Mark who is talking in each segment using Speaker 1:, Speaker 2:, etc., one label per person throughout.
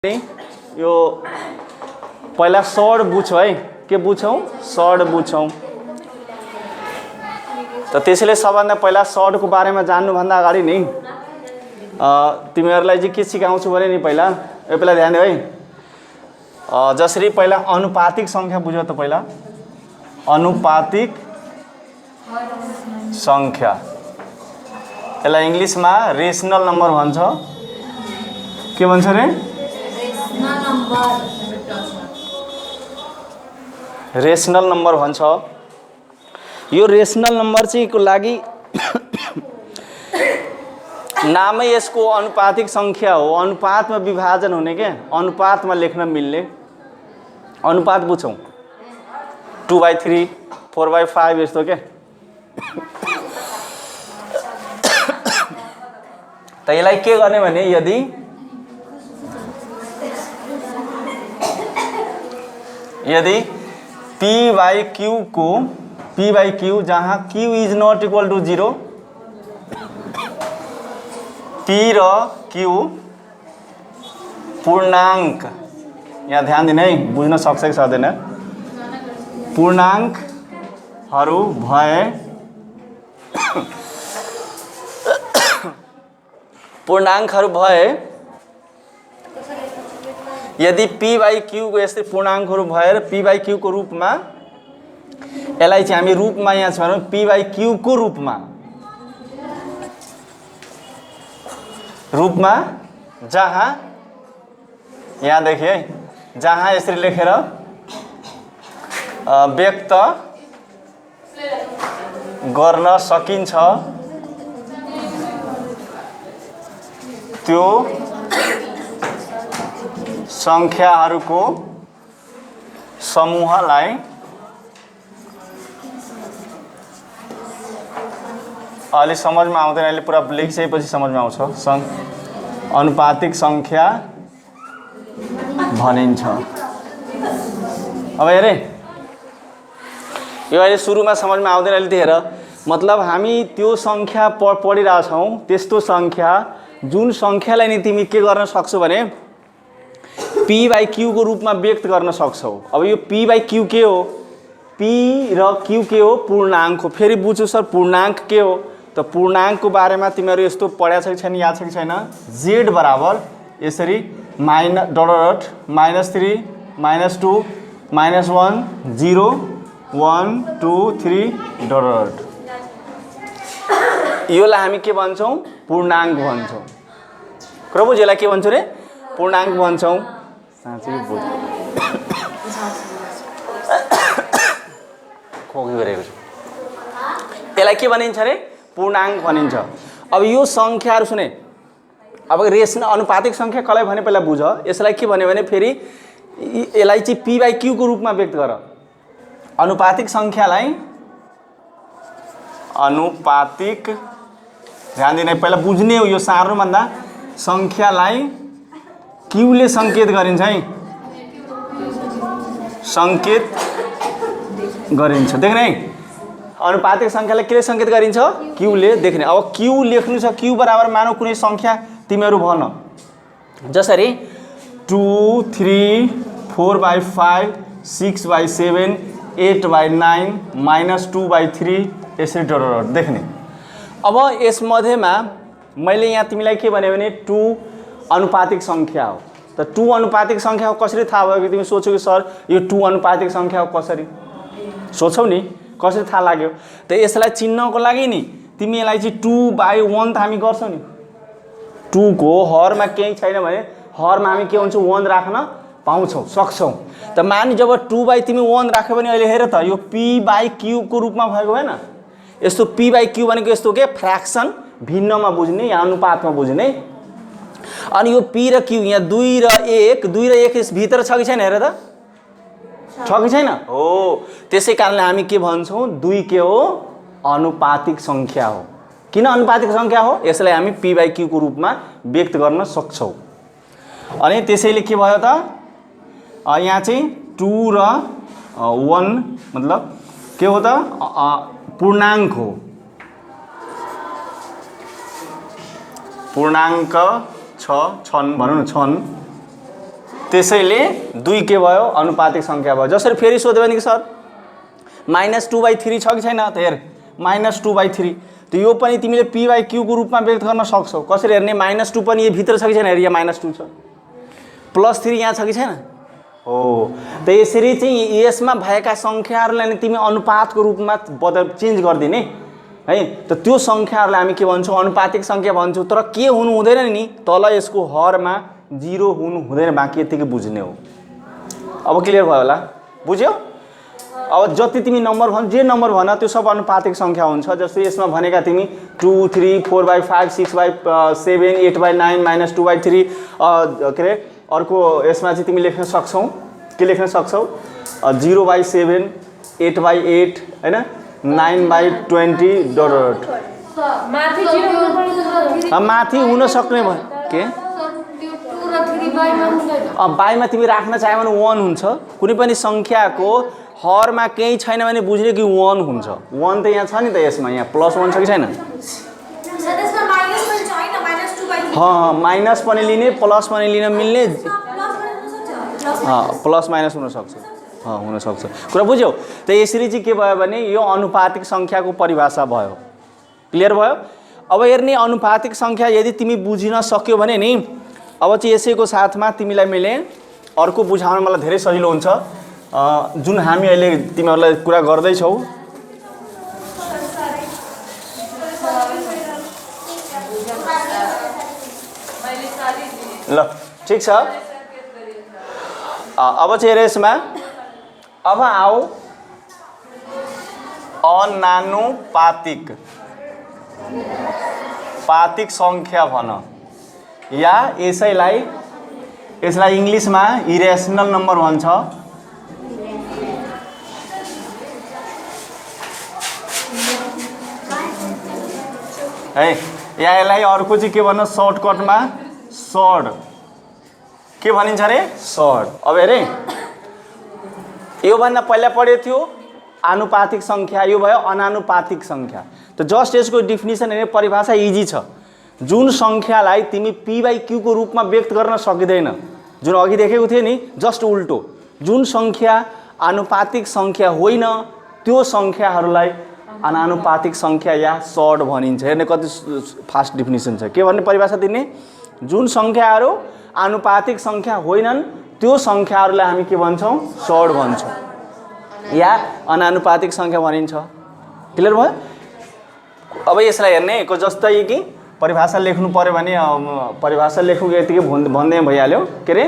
Speaker 1: यो पहिला सड बुझ्छौँ है, के बुझ्छौँ? सड बुझ्छौँ। त त्यसैले सबभन्दा पहिला सडको बारेमा जान्नुभन्दा अगाडि नि तिमीहरूलाई चाहिँ के सिकाउँछु भने नि पहिला ध्यान दियो है। जसरी पहिला अनुपातिक सङ्ख्या बुझ्यो त पहिला अनुपातिक सङ्ख्या, यसलाई इङ्ग्लिसमा रेसनल नम्बर भन्छ। के भन्छ रे? रेसनल नम्बर भन्छ। यो रेसनल नम्बर चाहिँ को लागि नामै यसको अनुपातिक सङ्ख्या हो। अनुपातमा विभाजन हुने के, अनुपातमा लेख्न मिल्ने अनुपात बुझौँ। 2/3 4/5 यस्तो के। त यसलाई के गर्ने भने यदि p by q जहाँ q is not equal to 0, p र q पूर्णांक, यहाँ ध्यान दिने है, बुझ्न सक्छ कि सक्दैन, पूर्णांकहरू भए यदि p by q को यस्तै पूर्णांकहरू भएर p by q को रूपमा, यसलाई चाहिँ हामी रूपमा यहाँ छ भने p by q को रूपमा जहाँ यहाँ देखिए है, जहाँ यसरी लेखेर व्यक्त गर्न सकिन्छ त्यो सङ्ख्याहरूको समूहलाई अलि समझमा आउँदैन, अहिले पुरा लेखिसकेपछि समझमा आउँछ। अनुपातिक सङ्ख्या भनिन्छ। अब हेरे यो अहिले सुरुमा समझमा आउँदैन, अहिले हेर, मतलब हामी त्यो सङ्ख्या पढिरहेछौँ, त्यस्तो सङ्ख्या जुन सङ्ख्यालाई नि तिमी के गर्न सक्छौ भने p by q को रूपमा व्यक्त गर्न सक्छौ। अब यो p by q के हो? p र q के हो? पूर्णांक हो। फेरि बुझ्छु सर पूर्णांक के हो? त पूर्णांकको बारेमा तिमीहरू यस्तो पढ्या छ कि छैन, याद छ कि छैन? z बराबर यसरी -(-3 -2 -1 0 1 2 3 डट। योलाई हामी के भन्छौँ? पूर्णांक भन्छौँ। प्रभु यसलाई के भन्छौँ रे? पूर्णांक भन्छौँ। साँच्चै बुझ खोकी गरेको छु। यसलाई के भनिन्छ रे? पूर्णांक भनिन्छ। अब यो सङ्ख्याहरू सुने, अब रेसनल अनुपातिक सङ्ख्या कसलाई भने पहिला बुझ। यसलाई के भन्यो भने फेरि यसलाई चाहिँ p by q को रूपमा व्यक्त गर। अनुपातिक सङ्ख्यालाई अनुपातिक, ध्यान दिने पहिला बुझ्ने हो, यो सार्नुभन्दा सङ्ख्यालाई q ले सङ्केत गरिन्छ है, सङ्केत गरिन्छ। देख्ने है, अनुपातिक सङ्ख्यालाई के ले सङ्केत गरिन्छ? q ले। देख्ने, अब q लेख्नु छ, q बराबर मानौ कुनै सङ्ख्या तिमीहरू भन, जसरी 2 3 4/5 6/7 8/9 -2/3 यसरी डट। देख्ने, अब यसमध्येमा मैले यहाँ तिमीलाई के भने 2 अनुपातिक सङ्ख्या हो। त 2 अनुपातिक सङ्ख्या हो कसरी थाहा भयो कि तिमी सोचौ कि सर यो 2 अनुपातिक सङ्ख्या हो कसरी? सोचौ नि कसरी थाहा लाग्यो? त यसलाई चिन्नको लागि नि तिमी यसलाई चाहिँ 2/1 त हामी गर्छौँ नि। 2 को हरमा केही छैन भने हरमा हामी के हुन्छौँ? 1 राख्न पाउँछौँ, सक्छौँ। त मानि जब 2 तिमी 1 राख्यो भने अहिले हेर त यो p by q को रूपमा भएको भएन? यस्तो p by q भनेको यस्तो के फ्र्याक्सन, भिन्नमा बुझ्ने या अनुपातमा बुझ्ने। अनि यो p र q यहाँ 2 र 1 यस भित्र छ कि छैन हेर त? छ कि छैन? हो। त्यसै कारणले हामी के भन्छौँ? 2 के हो? अनुपातिक सङ्ख्या हो। किन अनुपातिक सङ्ख्या हो? यसलाई हामी p by q को रूपमा व्यक्त गर्न सक्छौँ। अनि त्यसैले के भयो त यहाँ चाहिँ 2 र 1 मतलब के हो त? पूर्णांक हो। पूर्णांक छन् भनौँ न, छन् त्यसैले 2 के भयो अनुपातिक संख्या भयो। जसरी फेरि सोध्यो भने कि सर -2/3 छ कि छैन त हेर -2/3 त यो पनि तिमीले p/q को रूपमा व्यक्त गर्न सक्छौ। कसरी हेर्ने -2 पनि यो भित्र छ कि छैन हेर यहाँ -2 छ +3 यहाँ छ कि छैन हो। त यसरी चाहिँ यसमा भएका संख्याहरूलाई नि तिमी अनुपातको रूपमा चेन्ज गरिदिने है। त त्यो संख्याहरूलाई हामी के भन्छौँ अनुपातिक संख्या भन्छौँ। तर के हुनु हुँदैन नि तल यसको हरमा 0 हुनु हुँदैन, बाँकी यतिकै बुझ्ने हो। अब क्लियर भयो होला बुझ्यौ। अब जति तिमी नम्बर भन जे नम्बर भन त्यो सब अनुपातिक संख्या हुन्छ। जस्तो यसमा भनेका तिमी 2 3 4/5 6/7 8/9 -2/3 के अरे अर्को यसमा चाहिँ तिमी लेख्न सक्छौ के लेख्न सक्छौ 0/7 8/8 हैन 9/20 डट माथि हुन सक्ने भयो के बाईमा तिमी राख्न चाह्यो भने 1 हुन्छ। कुनै पनि संख्याको हरमा केही छैन भने बुझ्ने कि 1 हुन्छ। 1 त यहाँ छ नि त यसमा यहाँ +1 छ कि छैन माइनस पनि लिने प्लस पनि लिन मिल्ने प्लस माइनस हुनसक्छ हुनसक्छ कुरा बुझ्यौ। त यसरी चाहिँ के भयो भने यो अनुपातिक संख्याको परिभाषा भयो। क्लियर भयो। अब हेर्ने अनुपातिक संख्या यदि तिमी बुझिन सक्यौ भने नि अब चाहिँ यसैको साथमा तिमीलाई मैले अर्को बुझाउन मलाई धेरै सजिलो हुन्छ। जुन हामी अहिले तिमीहरूलाई कुरा गर्दैछौ ल ठीक छ। अब चाहिँ यसमा अब आऊ अनानुपातिक संख्या भन या यसलाई इङ्ग्लिसमा इरेसनल नम्बर भन्छ। है या यसलाई अर्को चाहिँ के भन्न सर्टकटमा सर्ड के भनिन्छ अरे सर्ड। अब हेरे योभन्दा पहिला पढेको थियो आनुपातिक संख्या यो भयो अनानुपातिक संख्या। त जस्ट यसको डिफिनिसन हेर्ने परिभाषा इजी छ। जुन संख्यालाई तिमी p/q को रूपमा व्यक्त गर्न सकिँदैन जुन अघि देखेको थियो नि जस्ट उल्टो जुन संख्या आनुपातिक संख्या होइन त्यो संख्याहरूलाई अनानुपातिक संख्या या सर्ड भनिन्छ। हेर्ने कति फास्ट डिफिनिसन छ। के भन्ने परिभाषा दिने जुन संख्याहरू आनुपातिक संख्या होइनन् त्यो संख्याहरूलाई हामी के भन्छौँ सर्ड भन्छौँ या अनानुपातिक संख्या भनिन्छ। क्लियर भयो। अब यसलाई हेर्ने को जस्तै कि परिभाषा लेख्नु पर्यो भने परिभाषा लेख्नु यतिकै भन्दै भइहाल्यो। के अरे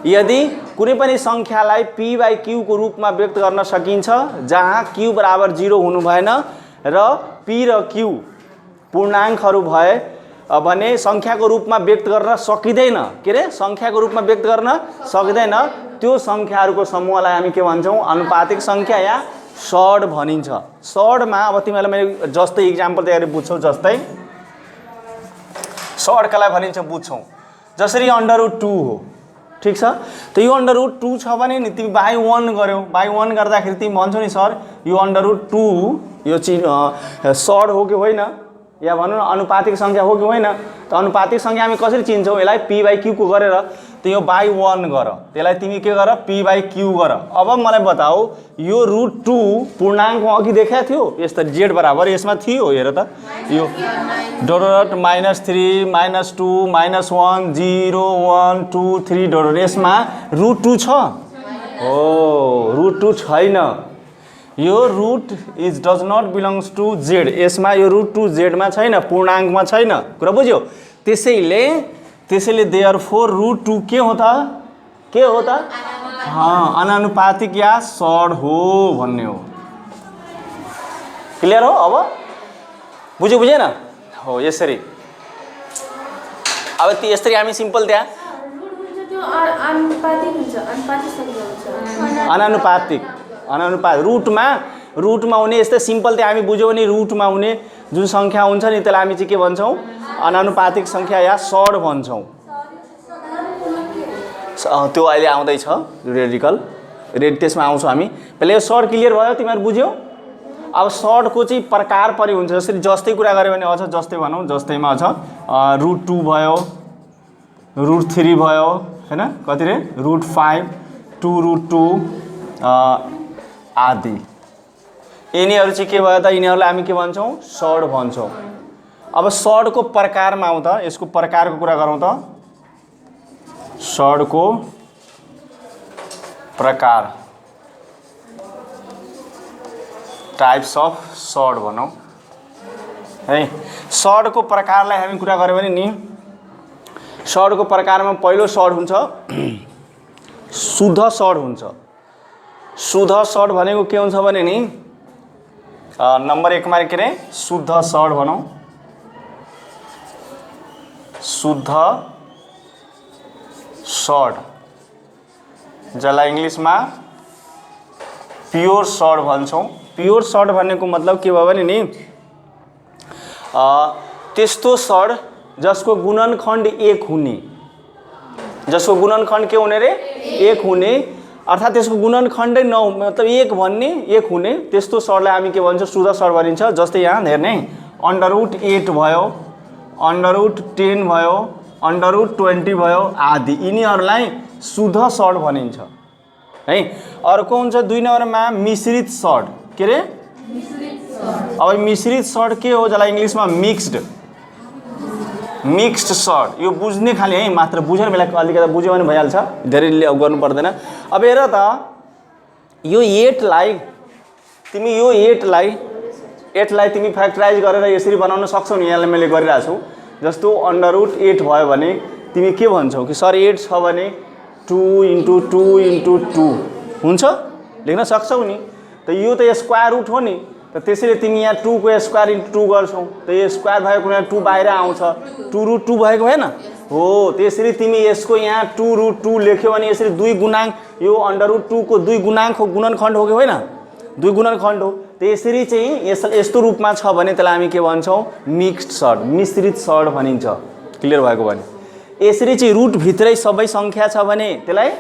Speaker 1: यदि कुनै पनि संख्यालाई p/q को रूपमा व्यक्त गर्न सकिन्छ जहाँ q = 0 हुनु भएन र p र q पूर्णाङ्कहरू भए भने संख्याको रूपमा व्यक्त गर्न सकिँदैन। के अरे संख्याको रूपमा व्यक्त गर्न सकिँदैन त्यो संख्याहरूको समूहलाई हामी के भन्छौँ अनुपातिक संख्या या सर्ड भनिन्छ। सर्डमा अब तिमीलाई मैले जस्तै इक्जाम्पल तयारी बुझ्छौ जस्तै सर्डकालाई भनिन्छ बुझ्छौ जसरी √2 हो ठीक छ। त यो √2 छ भने नि तिमी /1 गर्यौ /1 गर्दाखेरि तिमी भन्छौ नि सर यो √2 यो चाहिँ सर्ड हो कि होइन या भनौँ न अनुपातिक संख्या हो कि होइन। त अनुपातिक संख्या हामी कसरी चिन्छौँ यसलाई p/q को गरेर त यो /1 गर त्यसलाई तिमी के गर p/q गर। अब मलाई बताऊ यो √2 पूर्णाङ्कमा अघि देखाएको थियो यस्तो z बराबर यसमा थियो हेर त यो डट -3 -2 -1 0 1 2 3 डट यसमा √2 छ हो √2 छैन यो root is does not belongs to z यसमा यो √2 z मा छैन पूर्णाङ्कमा छैन कुरा बुझ्यौ। त्यसैले देयरफोर √2 के हो त अनानुपातिक या सर्ड हो भन्ने हो। क्लियर हो। अब बुझेन हो यसरी। अब यसरी हामी सिम्पल त्यहाँ अनानुपातिक रुटमा हुने यस्तै सिम्पल त्यहाँ हामी बुझ्यौँ भने रुटमा हुने जुन संख्या हुन्छ नि त्यसलाई हामी चाहिँ के भन्छौँ अनानुपातिक संख्या या सर्ड भन्छौँ। त्यो अहिले आउँदैछ रेड त्यसमा आउँछौँ हामी। पहिले यो सर्ड क्लियर भयो तिमीहरू बुझ्यौ। अब सर्डको चाहिँ प्रकार परि हुन्छ जसरी जस्तै कुरा गऱ्यो भने अझ जस्तै भनौँ जस्तैमा अझ √2 भयो √3 भयो हैन, कति रे √5 2√2 आदि। यिनीहरू चाहिँ के भयो त, यिनीहरूलाई हामी के भन्छौँ, सड भन्छौँ। अब सडको प्रकारमा आउँ त, यसको प्रकारको कुरा गरौँ त। सडको प्रकार, टाइप्स अफ सड भनौँ है। सडको प्रकारलाई हामी कुरा गऱ्यौँ भने नि, सडको प्रकारमा पहिलो सड हुन्छ शुद्ध सड हुन्छ। शुद्ध सड भनेको के हुन्छ भने नि, नम्बर 1 मा के रे शुद्ध सड भनौँ, शुद्ध सड, जसलाई इङ्ग्लिसमा प्योर सड भन्छौँ। प्योर सड भनेको मतलब के भयो भने नि, त्यस्तो सड जसको गुणनखण्ड 1 हुने, जसको गुणनखण्ड के हुने रे 1 हुने, अर्थात् त्यसको गुणनखण्डै मतलब 1 भन्ने 1 हुने, त्यस्तो सडलाई हामी के भन्छौँ, शुद्ध सड भनिन्छ। जस्तै यहाँ हेर्ने √8 भयो, √10 भयो, √20 भयो आदि, यिनीहरूलाई शुद्ध सड भनिन्छ है। अर्को हुन्छ 2 नम्बरमा मिश्रित सड, के रे अब मिश्रित सड के हो, जसलाई इङ्ग्लिसमा मिक्स्ड सड। यो बुझ्ने खाले है, मात्र बुझ्ने बेला अलिकति बुझ्यो भने भइहाल्छ, धेरै गर्नु पर्दैन। अब हेर त, यो 8लाई तिमी यो 8लाई तिमी फ्याक्टराइज गरेर यसरी बनाउन सक्छौ नि। यहाँलाई मैले गरिरहेको छु। जस्तो √8 भयो भने तिमी के भन्छौ कि सर 8 छ भने 2 × 2 × 2 हुन्छ, लेख्न सक्छौ नि। त यो त स्क्वायर रुट हो नि, त त्यसैले तिमी यहाँ 2 को स्क्वायर × 2 गर्छौ, त यो स्क्वायर भएको यहाँ 2 बाहिर आउँछ, 2√2 भएको भएन हो। त्यसरी तिमी यसको यहाँ 2√2 लेख्यो भने यसरी 2 गुणाङ्क, यो √2 को 2 गुणाङ्क हो, गुणनखण्ड हो कि होइन, 2 गुणनखण्ड हो। त्यसरी चाहिँ यस्तो रूपमा छ भने त्यसलाई हामी के भन्छौँ, मिक्स्ड सड, मिश्रित सड भनिन्छ। क्लियर भएको भने यसरी चाहिँ रुट भित्रै सबै सङ्ख्या छ भने त्यसलाई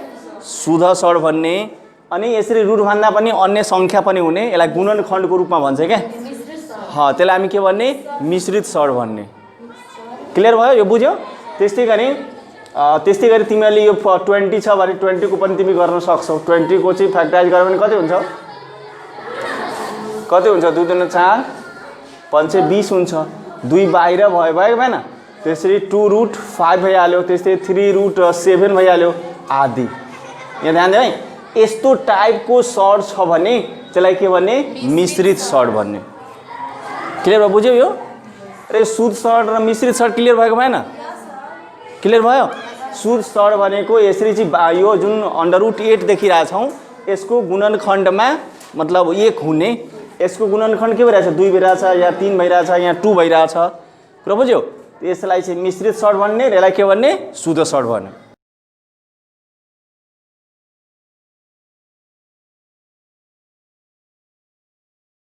Speaker 1: शुद्ध सड भन्ने, अनि यसरी रुट भन्दा पनि अन्य सङ्ख्या पनि हुने, यसलाई गुणनखण्डको रूपमा भन्छ क्या। त्यसलाई हामी के भन्ने, मिश्रित सड भन्ने। क्लियर भयो, यो बुझ्यो। त्यस्तै गरी तिमीहरूले यो 20 छ भने 20 को पनि तिमी गर्न सक्छौ। 20 को चाहिँ फ्याक्टराइज गर्यो भने कति हुन्छ, 2 × 4 5 20 हुन्छ, 2 बाहिर भयो भएन। त्यसरी 2√5 भइहाल्यो, त्यस्तै 3√7 भइहाल्यो आदि। यहाँ ध्यान दियो है, यस्तो टाइपको सड छ भने त्यसलाई के भन्ने, मिश्रित सड भन्ने। क्लियर भयो, बुझ्यौ यो। अरे शुद्ध सड र मिश्रित सड क्लियर भएको भएन, क्लियर भयो। शुद्ध सड भनेको यसरी चाहिँ यो जुन √8 देखिरहेछौँ, यसको गुणनखण्डमा मतलब 1 हुने, यसको गुणनखण्ड के भइरहेछ, 2 भइरहेछ, या 3 भइरहेछ, यहाँ 2 भइरहेछ, कुरा बुझ्यौ। यसलाई चाहिँ मिश्रित सड भन्ने, यसलाई के भन्ने, शुद्ध सड भन्ने।